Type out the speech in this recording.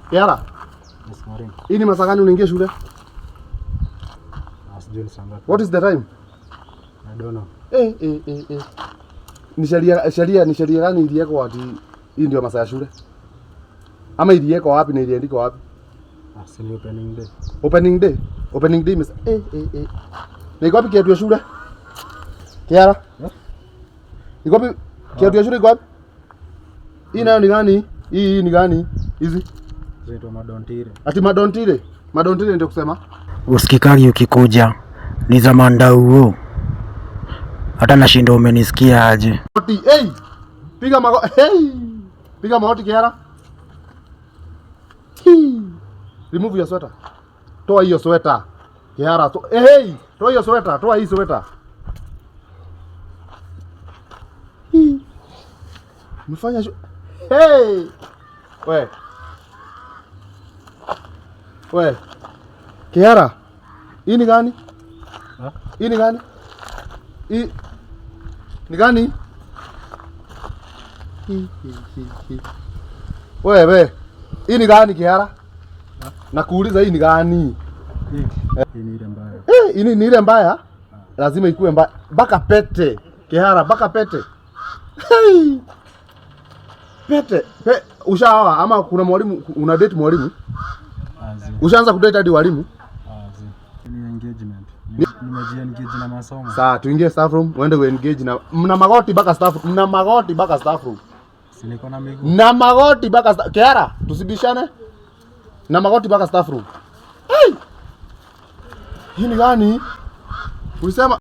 Kiara. Yes, mwalimu. Hii ni masaa gani unaingia shule? Sijui ni saa ngapi. What is the time? I don't know. Ni sheria gani iliwekwa ati hii ndio masaa ya shule? Ama iliwekwa wapi na iliandikwa wapi? Si ni opening day. Opening day? Opening day mesa. Na iko wapi kiatu ya shule? Kiara? Iko wapi kiatu ya shule iko wapi? Hii nayo ni gani? Hii ni gani? Hizi? Zetu madontire. Ati madontire? Madontire ndio kusema? Usikikari ukikuja ni za mandauo. Hata nashinda umenisikia aje. Hey! Piga magoti. Hey! Piga magoti Kiara. Remove your sweater. Toa hiyo sweater. Kiara, hey! Toa hiyo sweater, toa hii sweater. Mfanya hey! We. Kiara. Hii ni gani? Hii ni gani? Hii ni gani? Wewe. Hii ni gani Kiara? Nakuuliza hii ni gani? Hii ni ile mbaya. Hii ni ile mbaya? Lazima ikuwe mbaya. Baka pete. Kiara, baka pete. Hey. Pete. Ushaoa ama kuna mwalimu una date mwalimu? Ushaanza kudate hadi walimu? Ni engagement. Nimeji-engage na masomo. Sawa, tuingie staff room, uende uengage na mna magoti baka staff room. Mna magoti baka staff room. Si niko na miguu. Na magoti baka staff. Kiara, tusibishane. Na magoti baka staff room. Hey! Hii ni gani? Ulisema